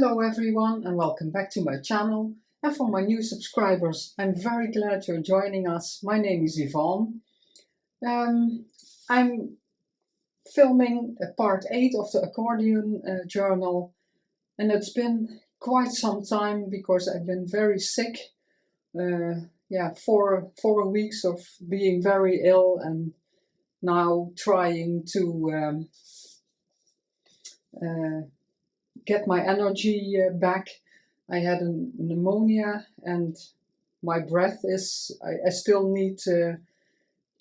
Hello everyone and welcome back to my channel, and for my new subscribers I'm very glad you're joining us. My name is Yvonne. I'm filming part 8 of the Accordion Journal, and it's been quite some time because I've been very sick. 4 weeks of being very ill and now trying to get my energy back. I had a pneumonia and my breath is, I still need to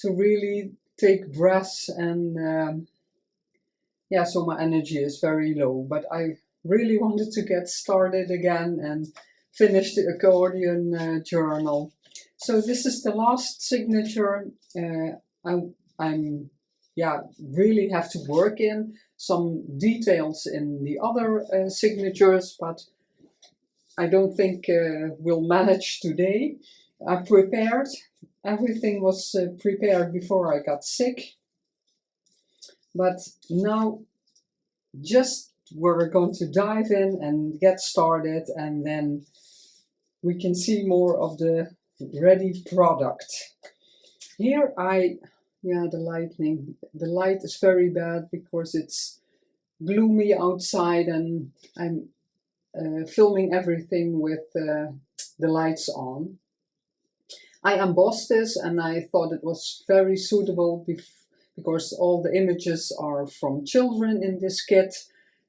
really take breaths, and so my energy is very low, but I really wanted to get started again and finish the Accordion Journal. So this is the last signature. I'm really have to work in some details in the other signatures, but I don't think we'll manage today. I prepared, everything was prepared before I got sick, but now just we're going to dive in and get started, and then we can see more of the ready product. Here the light is very bad because it's gloomy outside and I'm filming everything with the lights on. I embossed this and I thought it was very suitable because all the images are from children in this kit,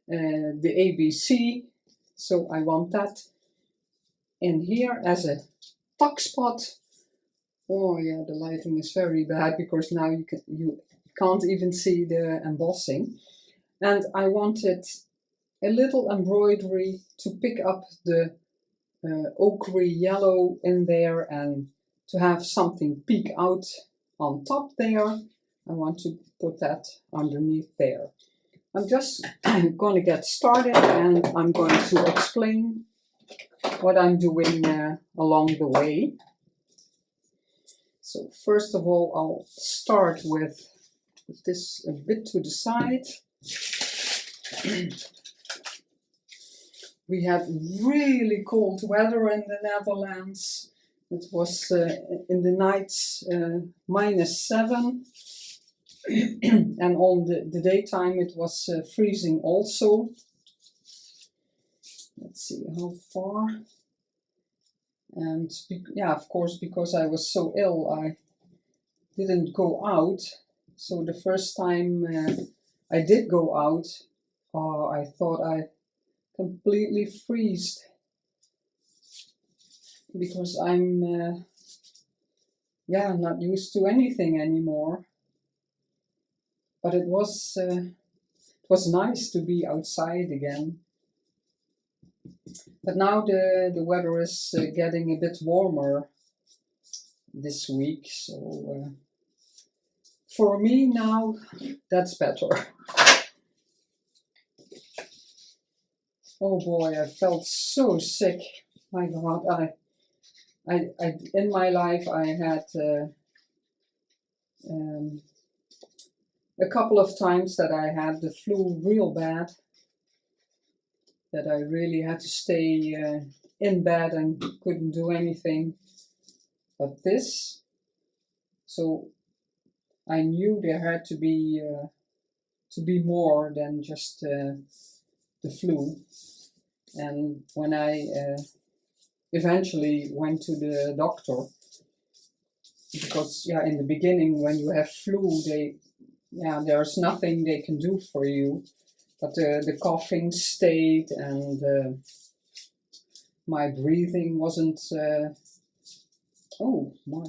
the ABC, so I want that in here as a tuck spot. Oh yeah, the lighting is very bad because now you can't even see the embossing. And I wanted a little embroidery to pick up the ochre yellow in there and to have something peek out on top there. I want to put that underneath there. I'm just going to get started and I'm going to explain what I'm doing along the way. So first of all, I'll start with this a bit to the side. We had really cold weather in the Netherlands. It was in the nights -7, and on the daytime it was freezing also. Let's see how far. And of course, because I was so ill, I didn't go out. So the first time I did go out, I thought I completely freezed because I'm not used to anything anymore. But it was nice to be outside again. But now the weather is getting a bit warmer this week, so for me now that's better. Oh boy, I felt so sick. My God, I in my life I had a couple of times that I had the flu real bad, that I really had to stay in bed and couldn't do anything. But this, so I knew there had to be more than just the flu. And when I eventually went to the doctor, because in the beginning when you have flu, there's nothing they can do for you. But the coughing stayed, and my breathing wasn't. Oh my!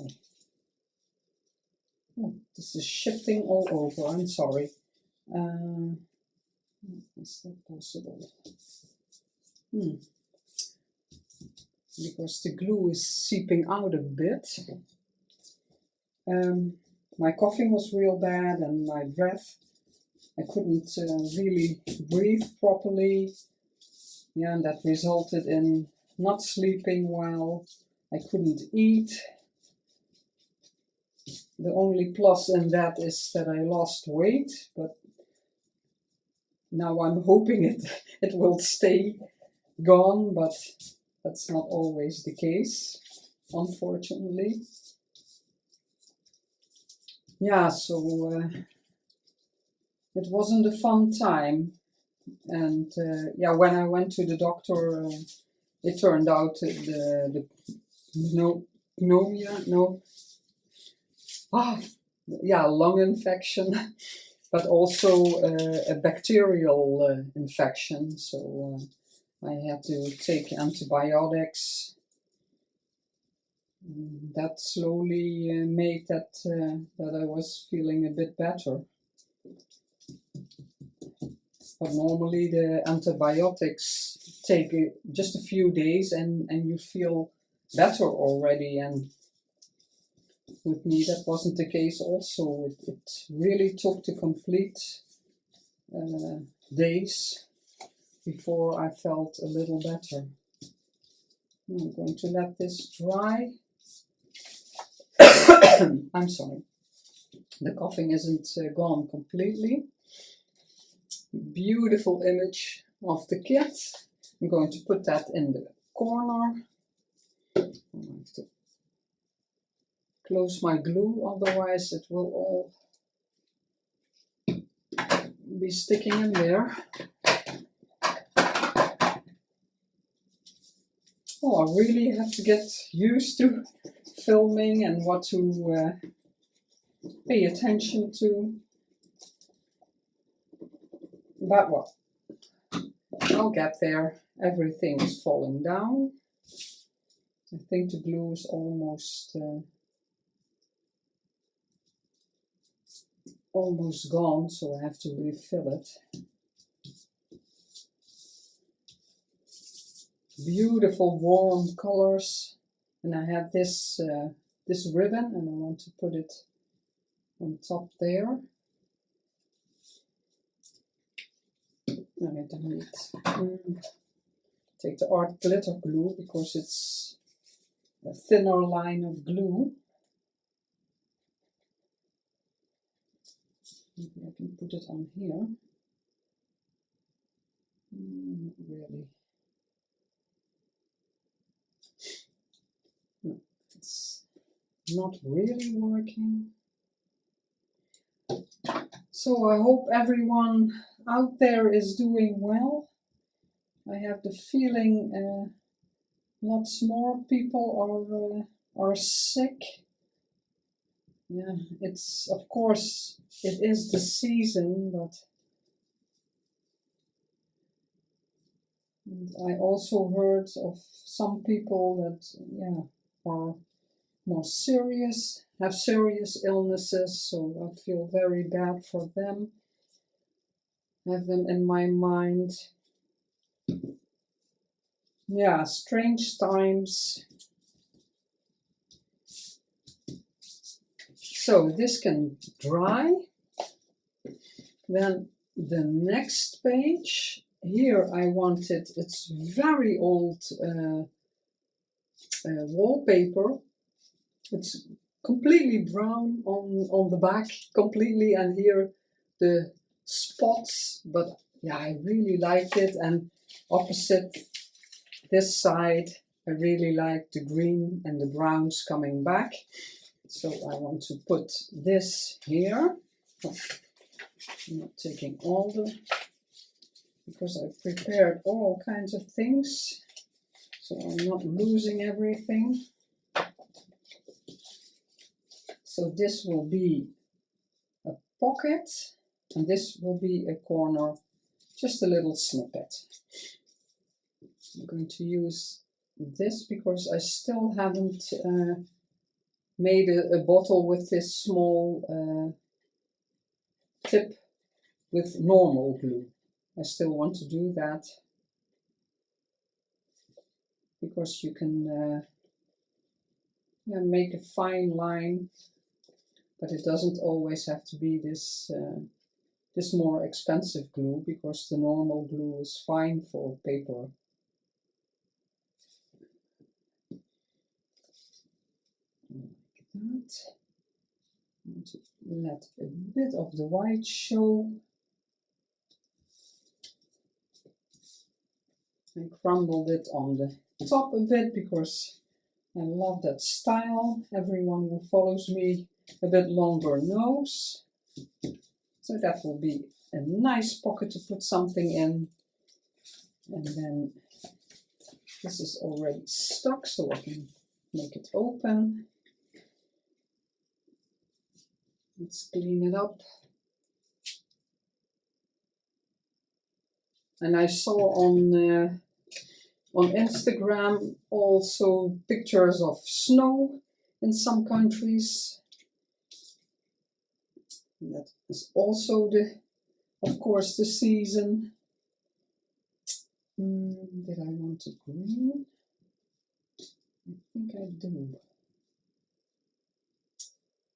Oh, this is shifting all over. I'm sorry. Is that possible? Because the glue is seeping out a bit. My coughing was real bad, and my breath. I couldn't really breathe properly, and that resulted in not sleeping well. I couldn't eat. The only plus in that is that I lost weight, but now I'm hoping it will stay gone, but that's not always the case, unfortunately. Yeah, so it wasn't a fun time. And yeah, when I went to the doctor, it turned out the pneumonia, lung infection, but also a bacterial infection. So I had to take antibiotics. That slowly made that I was feeling a bit better. But normally the antibiotics take just a few days and you feel better already. And with me that wasn't the case also. It really took the complete days before I felt a little better. I'm going to let this dry. I'm sorry. The coughing isn't gone completely. Beautiful image of the kit. I'm going to put that in the corner. I have to close my glue, otherwise it will all be sticking in there. Oh, I really have to get used to filming and what to pay attention to. But well, I'll get there. Everything is falling down. I think the glue is almost gone, so I have to refill it. Beautiful warm colors, and I have this this ribbon, and I want to put it on top there. I don't take the art glitter glue because it's a thinner line of glue. Maybe I can put it on here. Not really. No, it's not really working. So I hope everyone out there is doing well. I have the feeling lots more people are sick. Yeah, it's, of course, it is the season, but I also heard of some people that are more serious, have serious illnesses, so I feel very bad for them. I have them in my mind. Yeah, strange times. So this can dry. Then the next page, here I wanted, it's very old wallpaper. It's completely brown on the back, completely, and here the spots, but yeah, I really liked it. And opposite this side, I really like the green and the browns coming back. So I want to put this here. Oh, I'm not taking all because I prepared all kinds of things, so I'm not losing everything. So this will be a pocket, and this will be a corner, just a little snippet. I'm going to use this because I still haven't made a bottle with this small tip with normal glue. I still want to do that because you can make a fine line, but it doesn't always have to be this this more expensive glue, because the normal glue is fine for paper. Like that. I want to let a bit of the white show. I crumbled it on the top a bit because I love that style. Everyone who follows me a bit longer knows. So that will be a nice pocket to put something in. And then this is already stuck, so I can make it open. Let's clean it up. And I saw on Instagram also pictures of snow in some countries. And that is also of course, the season. Did I want it green? I think I do.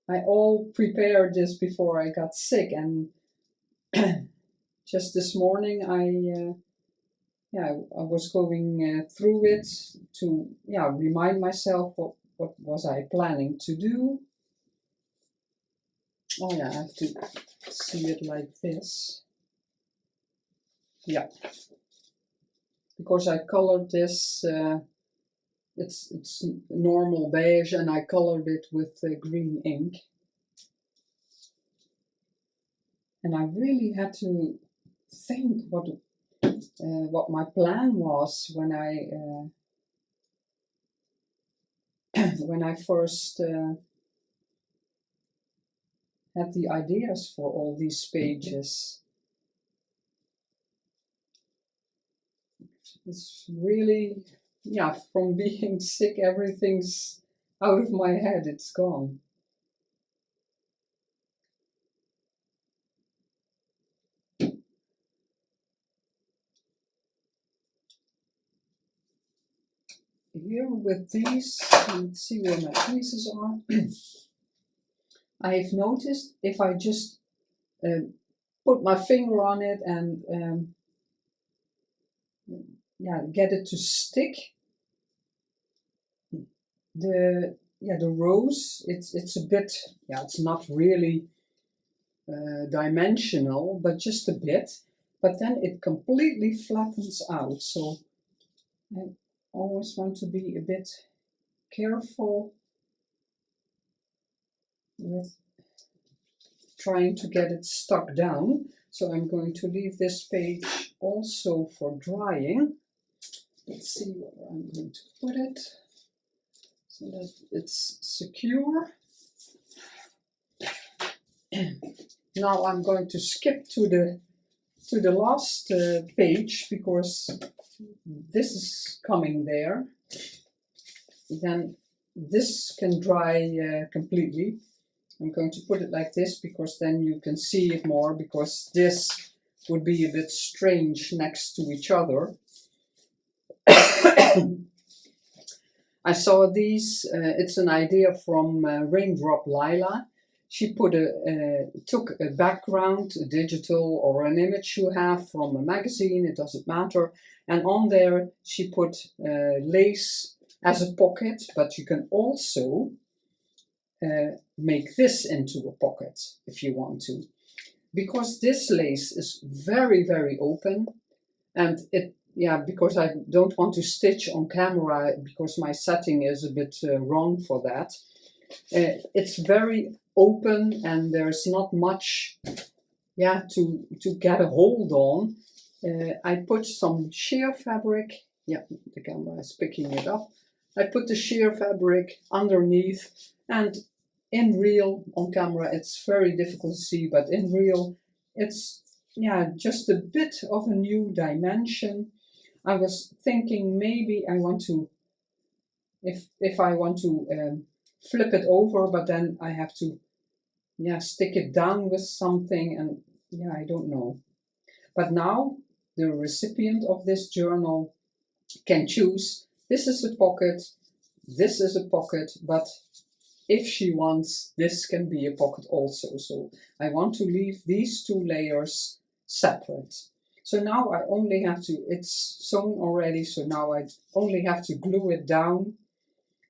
I all prepared this before I got sick, and just this morning I was going through it to remind myself what was I planning to do. Oh yeah, I have to see it like this. Yeah, because I colored this. It's normal beige, and I colored it with green ink. And I really had to think what my plan was when I first had the ideas for all these pages. It's really, from being sick, everything's out of my head, it's gone. Here with these, let's see where my pieces are. I've noticed if I just put my finger on it and get it to stick, the rose, it's a bit, it's not really dimensional, but just a bit, but then it completely flattens out. So I always want to be a bit careful with trying to get it stuck down. So I'm going to leave this page also for drying. Let's see where I'm going to put it so that it's secure. Now I'm going to skip to the last page, because this is coming there. Then this can dry completely. I'm going to put it like this because then you can see it more, because this would be a bit strange next to each other. I saw these, it's an idea from Raindroplila. She took a background, a digital or an image you have from a magazine, it doesn't matter, and on there she put lace as a pocket, but you can also make this into a pocket if you want to. Because this lace is very, very open, and because I don't want to stitch on camera because my setting is a bit wrong for that. It's very open and there's not much to get a hold on. I put some sheer fabric, the camera is picking it up. I put the sheer fabric underneath, and in real, on camera it's very difficult to see, but in real it's just a bit of a new dimension. I was thinking maybe I want to, if I want to flip it over, but then I have to stick it down with something, and I don't know. But now the recipient of this journal can choose, this is a pocket, this is a pocket, but if she wants, this can be a pocket also. So I want to leave these two layers separate. So now I only have to, it's sewn already, so now I only have to glue it down.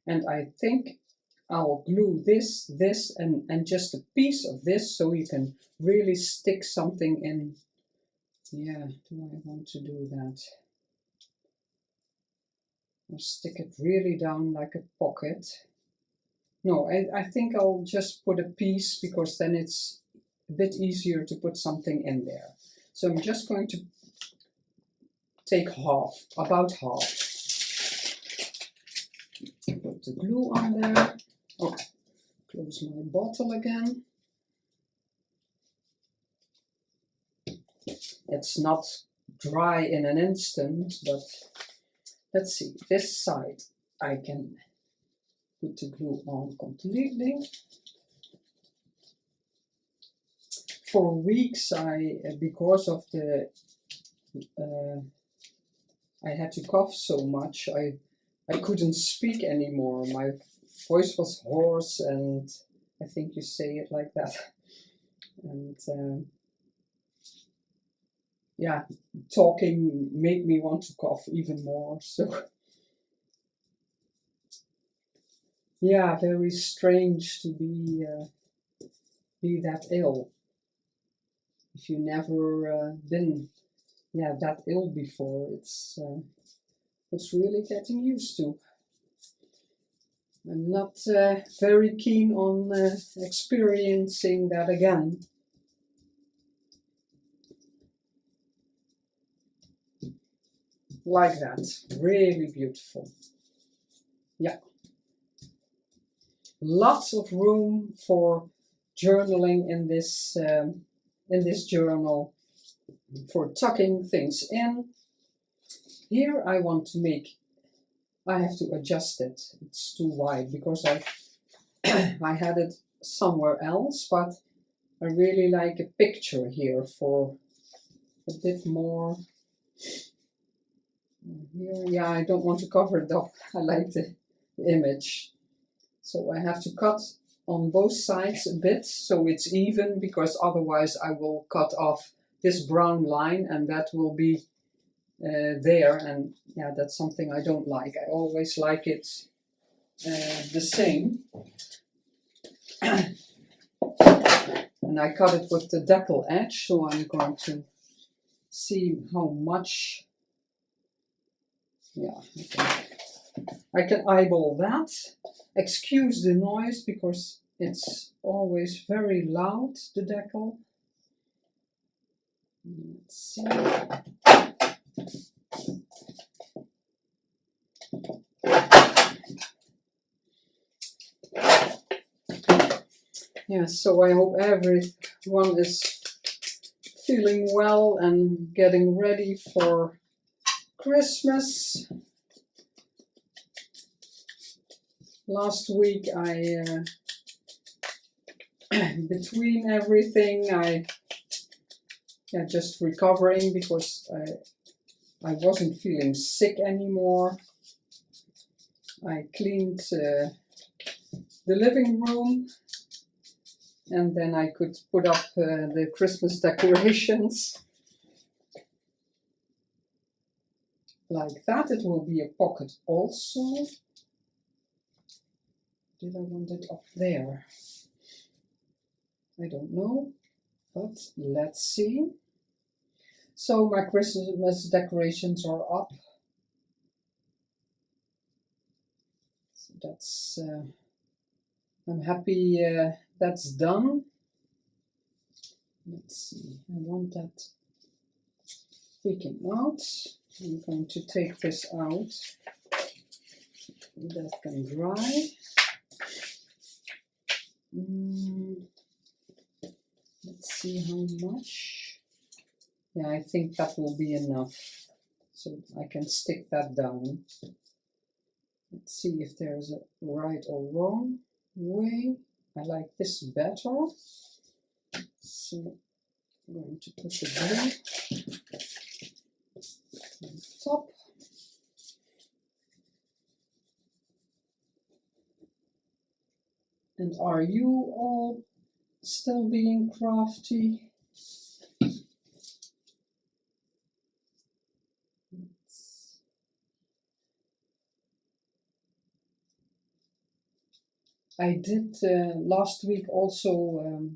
And I think I'll glue this, and just a piece of this, so you can really stick something in. Yeah, do I want to do that? Or stick it really down like a pocket. No, I think I'll just put a piece because then it's a bit easier to put something in there. So I'm just going to take half, about half. Put the glue on there. Oh, close my bottle again. It's not dry in an instant, but let's see. This side I can put the glue on completely. For weeks because of the I had to cough so much, I couldn't speak anymore. My voice was hoarse, and I think you say it like that. And yeah, talking made me want to cough even more. So yeah, very strange to be that ill. If you never been that ill before, it's really getting used to. I'm not very keen on experiencing that again. Like that, really beautiful. Yeah, lots of room for journaling in this journal, for tucking things in. Here I want to I have to adjust it. It's too wide because I had it somewhere else, but I really like a picture here for a bit more. Here, yeah, I don't want to cover it up. I like the image. So I have to cut on both sides a bit so it's even, because otherwise I will cut off this brown line and that will be there, and yeah, that's something I don't like. I always like it the same. And I cut it with the decal edge, so I'm going to see how much. Yeah, I can eyeball that. Excuse the noise because it's always very loud, the decal. Let's see. Yeah, so I hope everyone is feeling well and getting ready for Christmas. Last week between everything, just recovering because I wasn't feeling sick anymore. I cleaned the living room, and then I could put up the Christmas decorations. Like that. It will be a pocket also. Did I want it up there? I don't know, but let's see. So my Christmas decorations are up. So that's, I'm happy that's done. Let's see, I want that peeking out. I'm going to take this out. That can dry. Let's see how much. Yeah, I think that will be enough. So I can stick that down. Let's see if there's a right or wrong way. I like this better. So I'm going to put the glue on top. And are you all still being crafty? I did last week also,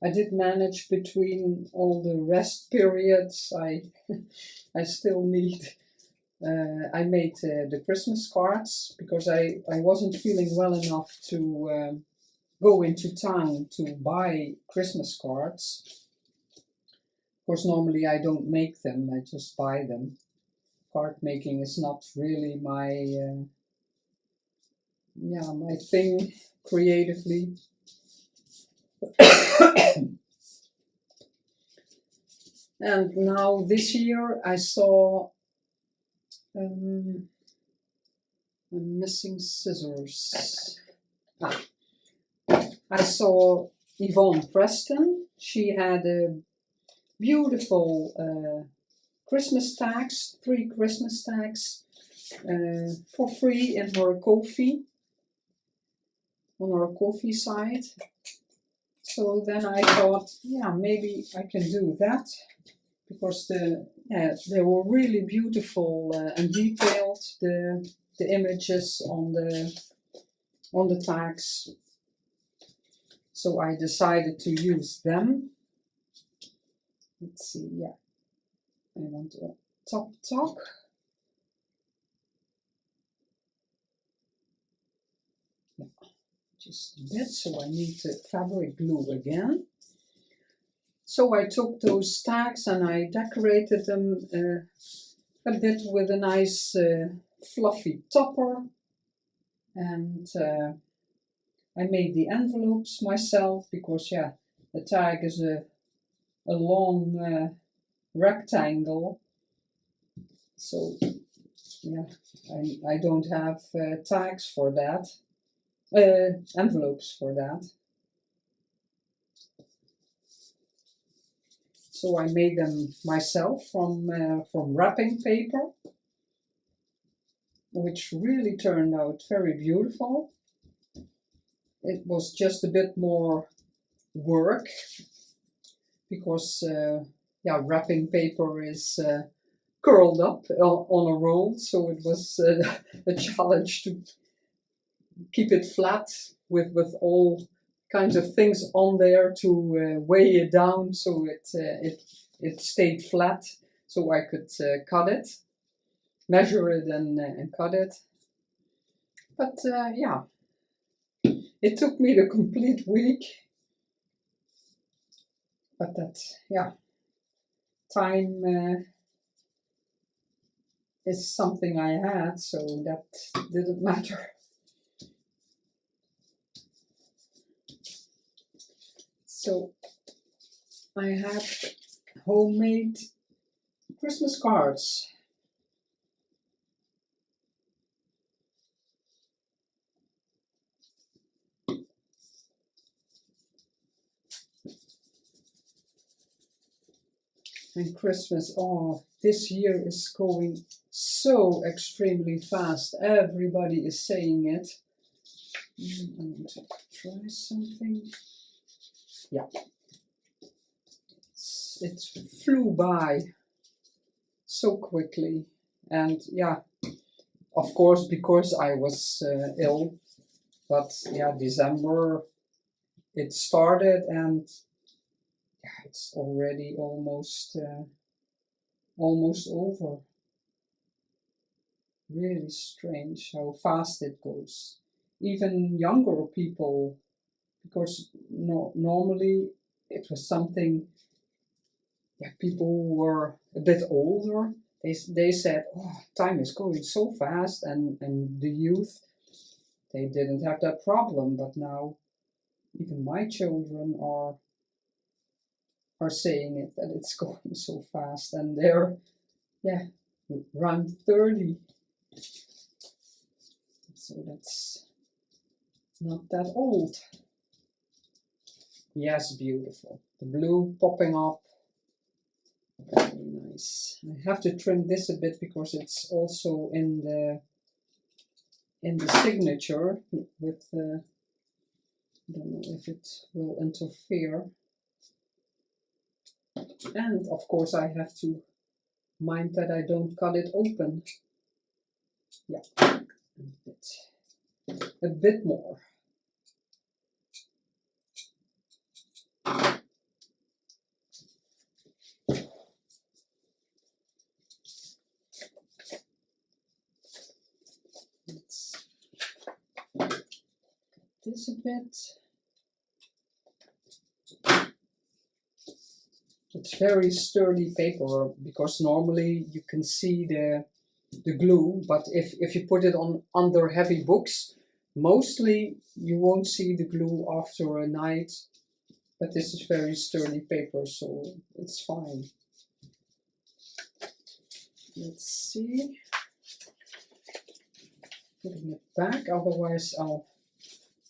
I did manage between all the rest periods. I still need I made the Christmas cards because I wasn't feeling well enough to go into town to buy Christmas cards. Of course, normally I don't make them, I just buy them. Card making is not really my my thing creatively. And now this year I saw, I'm missing scissors. I saw Yvonne Preston. She had a beautiful Christmas tags, 3 Christmas tags for free in her Ko-fi, on her Ko-fi site. So then I thought, yeah, maybe I can do that, because they were really beautiful and detailed, the images on the tags. So I decided to use them. Let's see, yeah, I want a top. Yeah, just a bit, so I need the fabric glue again. So I took those tags and I decorated them a bit with a nice fluffy topper, and I made the envelopes myself, because yeah, the tag is a long rectangle, so yeah, I don't have tags for that, envelopes for that. So I made them myself from wrapping paper, which really turned out very beautiful. It was just a bit more work, because wrapping paper is curled up on a roll, so it was a challenge to keep it flat with all kinds of things on there to weigh it down, so it stayed flat, so I could cut it, measure it, and cut it. But yeah, it took me the complete week. But that, yeah, time is something I had, so that didn't matter. So I have homemade Christmas cards. And Christmas, oh, this year is going so extremely fast. Everybody is saying it. I want to try something. Yeah. It flew by so quickly. And yeah, of course, because I was ill. But yeah, December, it started, and yeah, it's already almost over. Really strange how fast it goes. Even younger people, because normally it was something, yeah, people who were a bit older, they said, oh, time is going so fast, and the youth, they didn't have that problem, but now even my children are saying it, that it's going so fast, and they're, yeah, around 30. So that's not that old. Yes, beautiful. The blue popping up. Very nice. I have to trim this a bit because it's also in the signature with I don't know if it will interfere. And of course I have to mind that I don't cut it open. Yeah, a bit more. this a bit. It's very sturdy paper because normally you can see the glue, but if you put it on under heavy books, mostly you won't see the glue after a night. But this is very sturdy paper, so it's fine. Let's see. Putting it back, otherwise I'll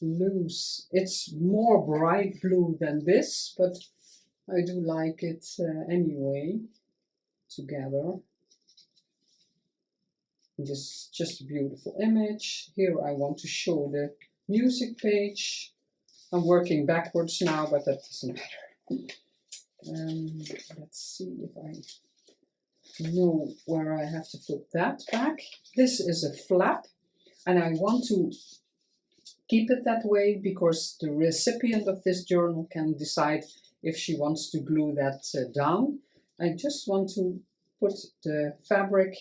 lose. It's more bright blue than this, but I do like it anyway, together. This is just a beautiful image. Here I want to show the music page. I'm working backwards now, but that doesn't matter. Let's see if I know where I have to put that back. This is a flap, and I want to keep it that way because the recipient of this journal can decide if she wants to glue that down. I just want to put the fabric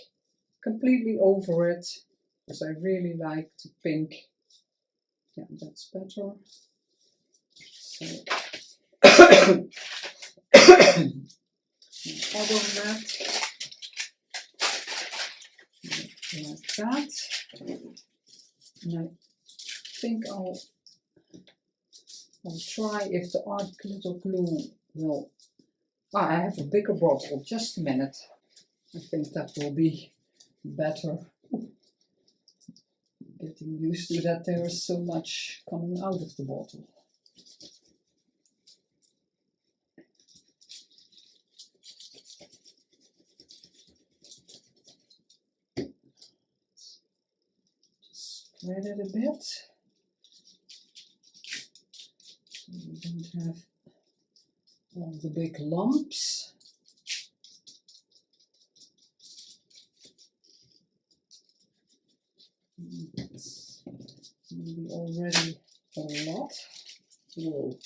completely over it because I really like the pink. Yeah, that's better. So other mat like that. And I think I'll try if the art glitter glue will. I have a bigger bottle. Just a minute. I think that will be better. Getting used to that there is so much coming out of the bottle. Just spread it a bit. So we don't have all the big lumps. It's maybe already a lot. Whoa.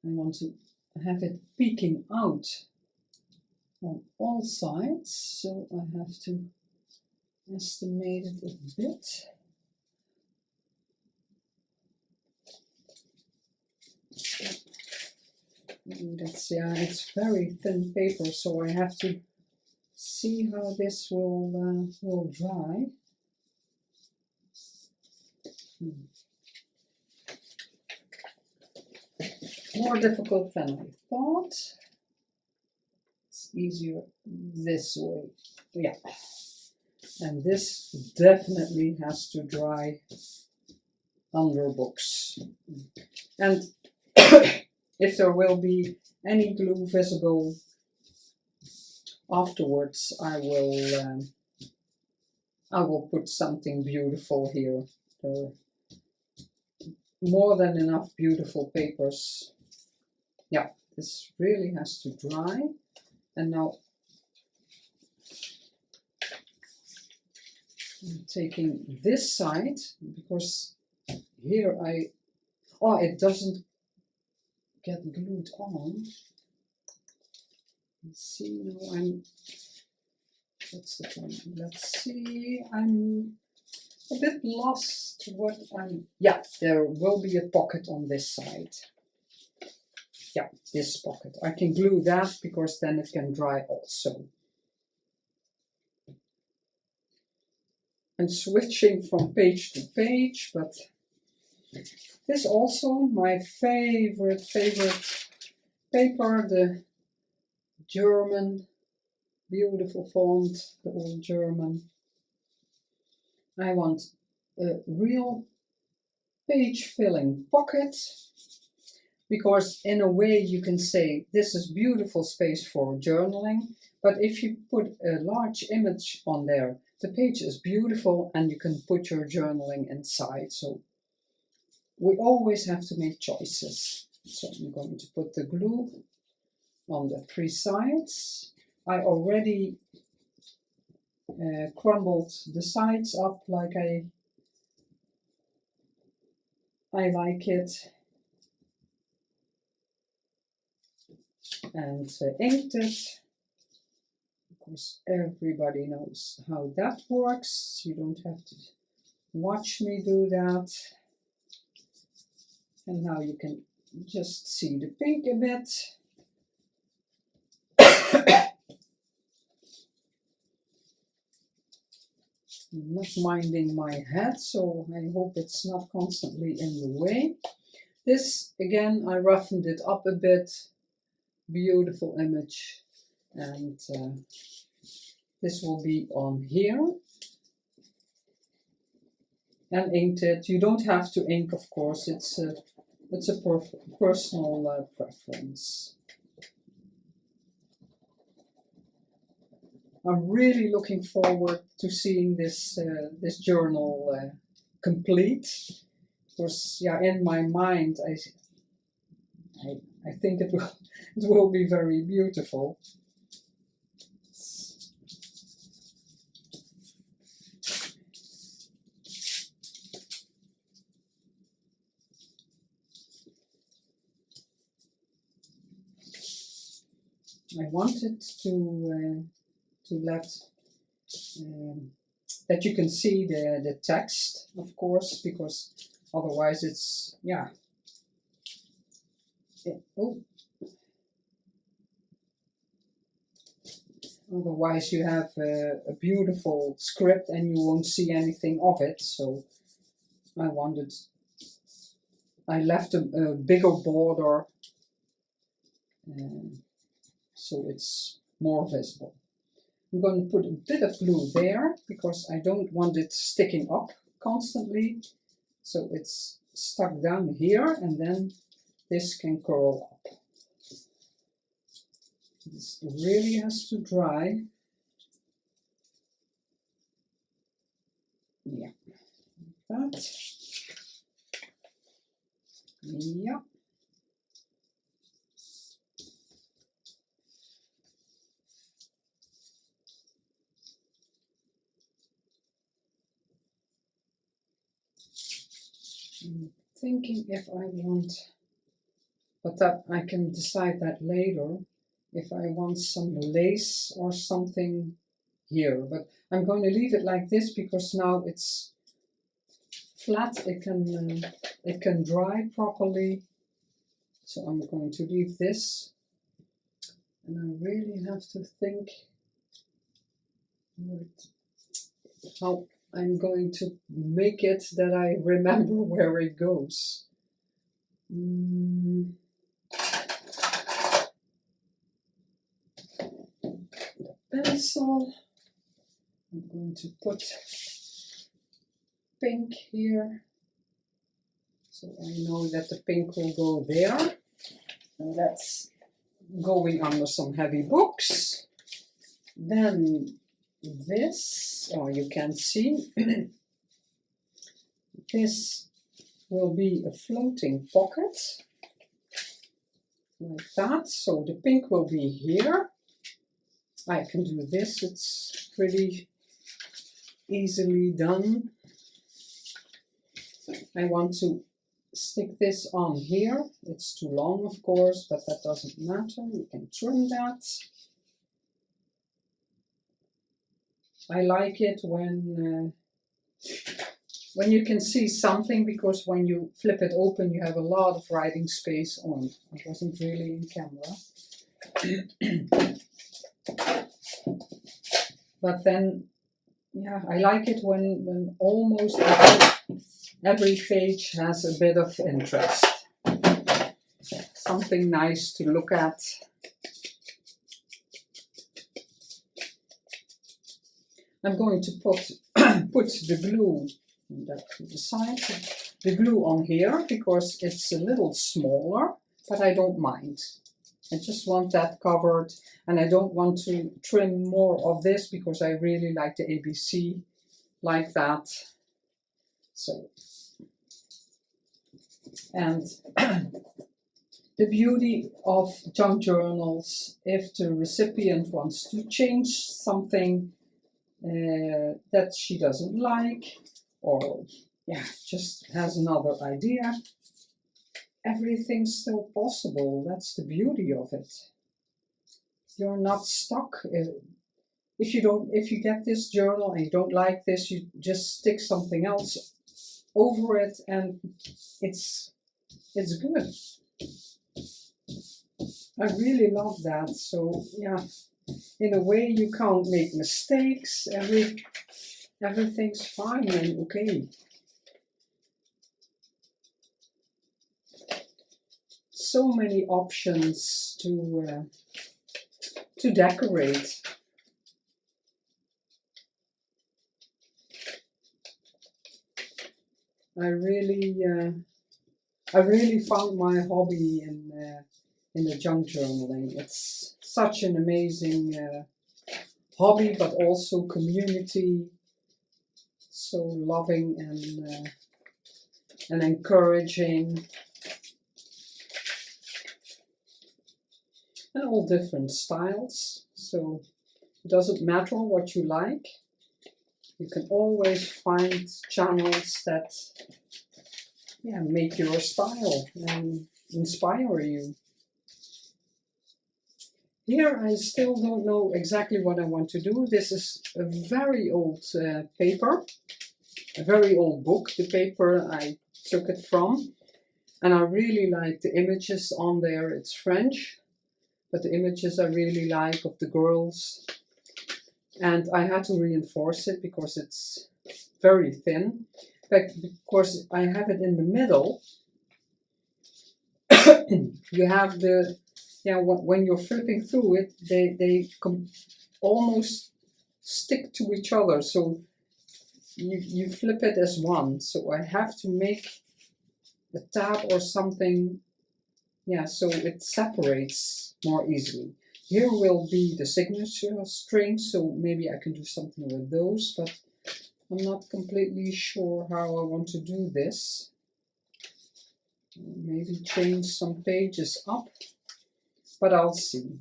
I want to have it peeking out on all sides, so I have to estimate it a bit. That's, yeah, it's very thin paper, so I have to see how this will dry. More difficult than I thought. It's easier this way. Yeah. And this definitely has to dry under books. And if there will be any glue visible afterwards, I will put something beautiful here. There are more than enough beautiful papers. Yeah, this really has to dry. And now I'm taking this side because here it doesn't get glued on. Let's see, now that's the point. Let's see, I'm a bit lost what yeah, there will be a pocket on this side. Yeah, this pocket. I can glue that because then it can dry also. And switching from page to page, but this also my favorite paper, the German, beautiful font, the old German. I want a real page filling pocket, because in a way you can say this is beautiful space for journaling, but if you put a large image on there, the page is beautiful and you can put your journaling inside. So we always have to make choices. So I'm going to put the glue on the 3 sides. I already crumbled the sides up like I like it, and inked it course, everybody knows how that works. You don't have to watch me do that. And now you can just see the pink a bit. I'm not minding my head, so I hope it's not constantly in the way. This, again, I roughened it up a bit. Beautiful image. And this will be on here. And inked it. You don't have to ink, of course. It's a personal preference. I'm really looking forward to seeing this this journal complete. Because, yeah, in my mind, I think it will be very beautiful. I wanted to let that you can see the text, of course, because otherwise it's, yeah. Otherwise you have a beautiful script and you won't see anything of it. So I left a bigger border so it's more visible. I'm going to put a bit of glue there because I don't want it sticking up constantly. So it's stuck down here and then this can curl up. This really has to dry. Yeah, like that. Yeah. I'm thinking if I want, but that I can decide that later, if I want some lace or something here. But I'm going to leave it like this because now it's flat. It can dry properly. So I'm going to leave this, and I really have to think how I'm going to make it that I remember where it goes. The pencil, I'm going to put pink here, so I know that the pink will go there, and that's going under some heavy books. Then this, oh, you can see, this will be a floating pocket, like that. So the pink will be here. I can do this, it's pretty easily done. I want to stick this on here. It's too long, of course, but that doesn't matter. You can trim that. I like it when you can see something, because when you flip it open you have a lot of writing space on. I wasn't really in camera. But then, yeah, I like it when almost every page has a bit of interest. Something nice to look at. I'm going to put the glue, that to the side, the glue on here, because it's a little smaller, but I don't mind. I just want that covered, and I don't want to trim more of this because I really like the ABC like that. So, and the beauty of junk journals, if the recipient wants to change something that she doesn't like, or yeah, just has another idea, everything's still possible. That's the beauty of it. You're not stuck. if you get this journal and you don't like this, you just stick something else over it, and it's good. I really love that. So yeah, in a way you can't make mistakes. Everything's fine and okay. So many options to decorate. I really found my hobby in the junk journaling. It's such an amazing hobby, but also community. So loving and encouraging, and all different styles. So it doesn't matter what you like. You can always find channels that make your style and inspire you. Here I still don't know exactly what I want to do. This is a very old paper, a very old book, the paper I took it from. And I really like the images on there. It's French, but the images I really like of the girls. And I had to reinforce it because it's very thin. In fact, because I have it in the middle, you have the, when you're flipping through it, they almost stick to each other. So you flip it as one. So I have to make a tab or something, so it separates more easily. Here will be the signature strings, so maybe I can do something with those, but I'm not completely sure how I want to do this. Maybe change some pages up, but I'll see.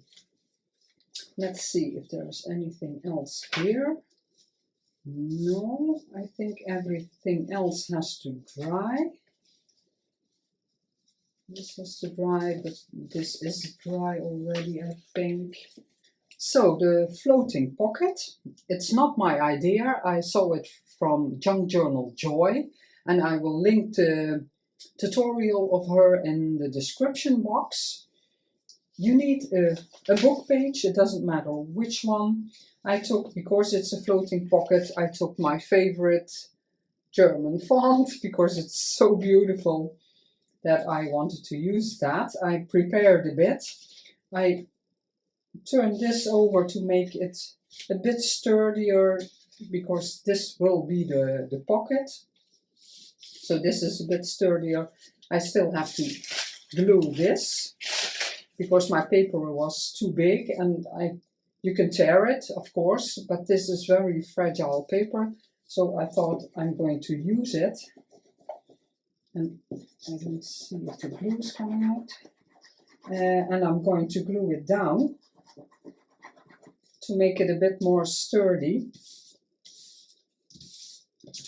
Let's see if there's anything else here. No, I think everything else has to dry. This has to dry, but this is dry already, I think. So the floating pocket, it's not my idea. I saw it from Junk Journal Joy, and I will link the tutorial of her in the description box. You need a book page, it doesn't matter which one. I took, because it's a floating pocket, I took my favorite German font because it's so beautiful that I wanted to use that. I prepared a bit. I turned this over to make it a bit sturdier because this will be the pocket. So this is a bit sturdier. I still have to glue this because my paper was too big, and you can tear it, of course, but this is very fragile paper. So I thought I'm going to use it. And I don't see if the glue is coming out. And I'm going to glue it down to make it a bit more sturdy.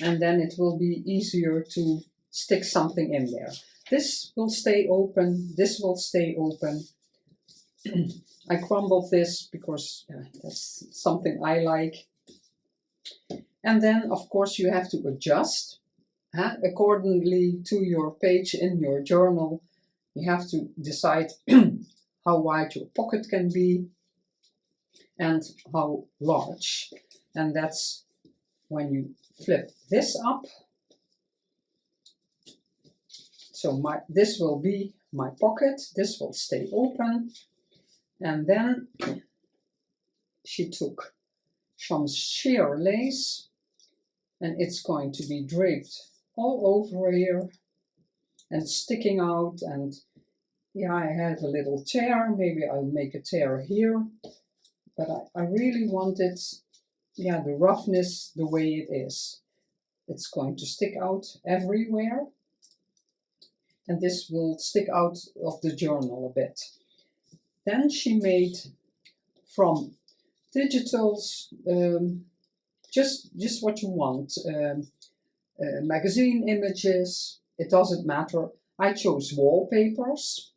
And then it will be easier to stick something in there. This will stay open, this will stay open. I crumbled this because that's something I like. And then, of course, you have to adjust accordingly to your page in your journal. You have to decide how wide your pocket can be and how large. And that's when you flip this up. So this will be my pocket, this will stay open. And then she took some sheer lace, and it's going to be draped all over here and sticking out. And I have a little tear, maybe I'll make a tear here, but I really wanted the roughness the way it is. It's going to stick out everywhere, and this will stick out of the journal a bit. Then she made from digitals just what you want, magazine images, it doesn't matter. I chose wallpapers,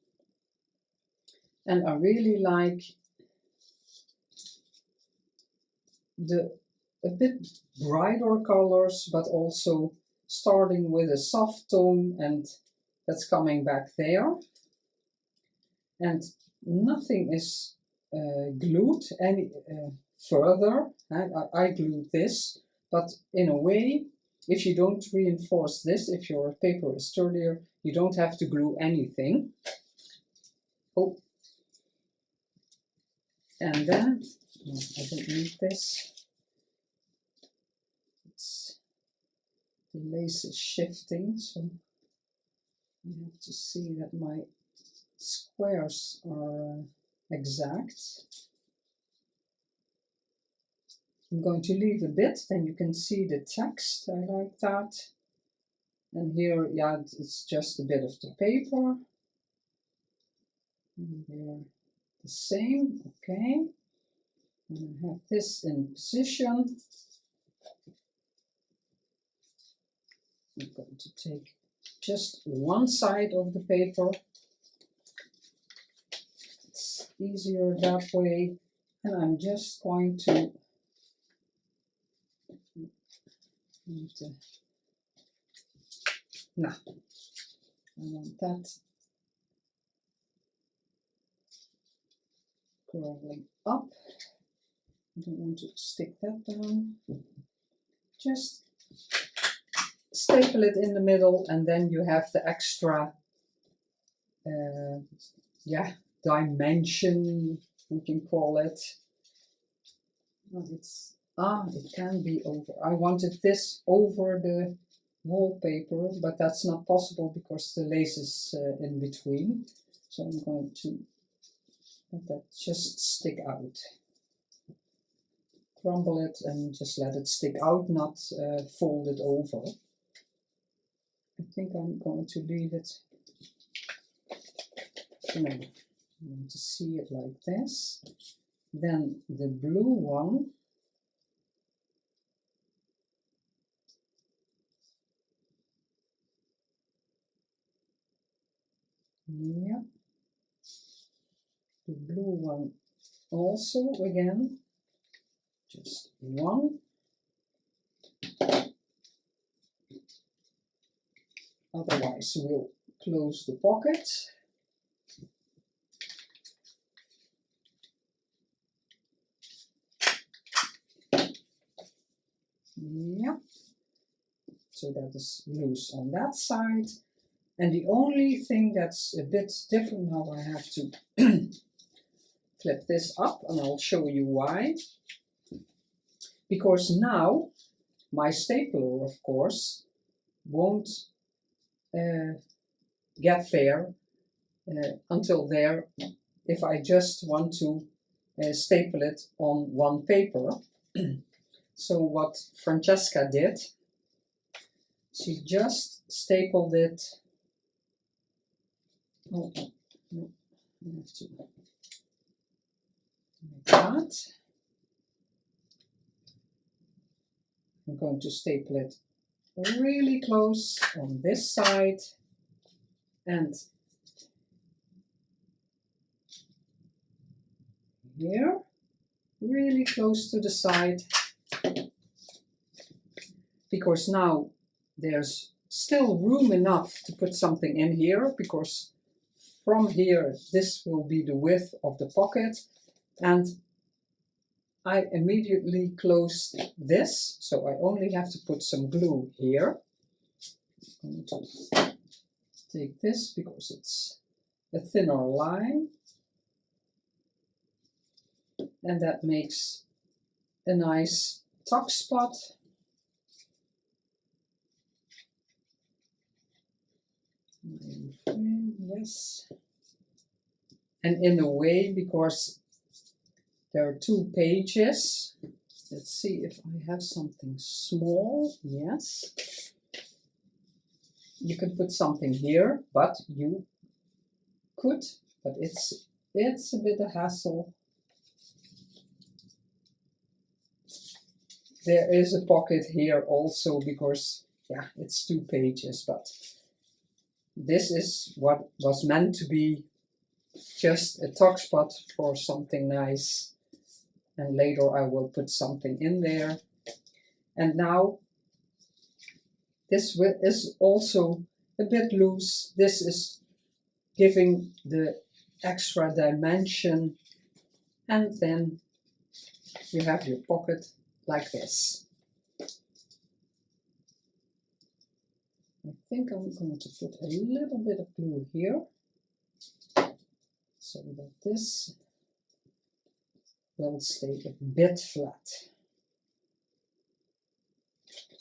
and I really like a bit brighter colors, but also starting with a soft tone, and that's coming back there. And nothing is glued any further. I glued this, but in a way, if you don't reinforce this, if your paper is sturdier, you don't have to glue anything. Oh, and then, no, I don't need this. The lace is shifting, so I have to see that my squares are exact. I'm going to leave a bit, then you can see the text. I like that. And here, yeah, it's just a bit of the paper. And here the same, okay. And I have this in position. I'm going to take just one side of the paper. It's easier that way. And I'm just going to no, I want that curling up. I don't want to stick that down. Just staple it in the middle, and then you have the extra yeah, dimension, we can call it. Oh, it can be over. I wanted this over the wallpaper, but that's not possible because the lace is in between. So I'm going to let that just stick out. Crumble it and just let it stick out, not fold it over. I think I'm going to leave it. No, I want to see it like this. Then the blue one. Yeah. The blue one also again. Just one. Otherwise we'll close the pocket. Yeah. So that is loose on that side. And the only thing that's a bit different now, I have to flip this up and I'll show you why. Because now my stapler, of course, won't get there until there if I just want to staple it on one paper. So what Francesca did, she just stapled it. Oh, no, I have to like that. I'm going to staple it really close on this side and here, really close to the side, because now there's still room enough to put something in here, because from here this will be the width of the pocket, and I immediately closed this, so I only have to put some glue here. I'm going to take this because it's a thinner line, and that makes a nice tuck spot. Yes, and in a way, because there are 2 pages, let's see if I have something small. Yes, you could put something here, but you could, but it's a bit of hassle. There is a pocket here also because, yeah, it's 2 pages, but this is what was meant to be just a tuck spot for something nice. and later I will put something in there. And now this is also a bit loose. This is giving the extra dimension, and then you have your pocket like this. I think I'm going to put a little bit of glue here so that this will stay a bit flat.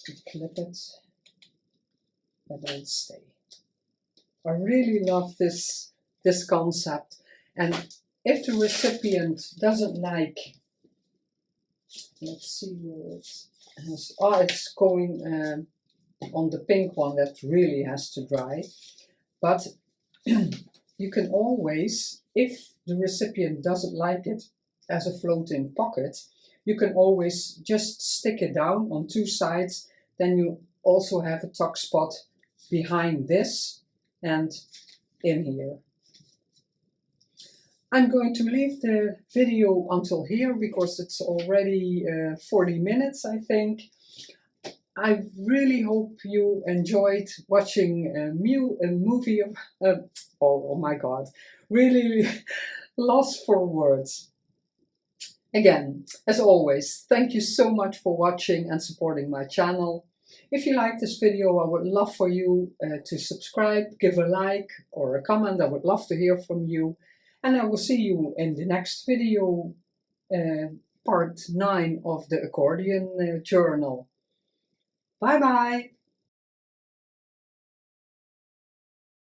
To clip it, but it'll stay. I really love this concept, and if the recipient doesn't like, let's see where it has, oh, it's going on the pink one that really has to dry, but you can always, if the recipient doesn't like it as a floating pocket, you can always just stick it down on two sides. Then you also have a tuck spot behind this and in here. I'm going to leave the video until here because it's already 40 minutes, I think. I really hope you enjoyed watching a movie of, oh my god, really lost for words. Again, as always, thank you so much for watching and supporting my channel. If you like this video, I would love for you to subscribe, give a like or a comment. I would love to hear from you. And I will see you in the next video, part 9 of the Accordion Journal. Bye bye!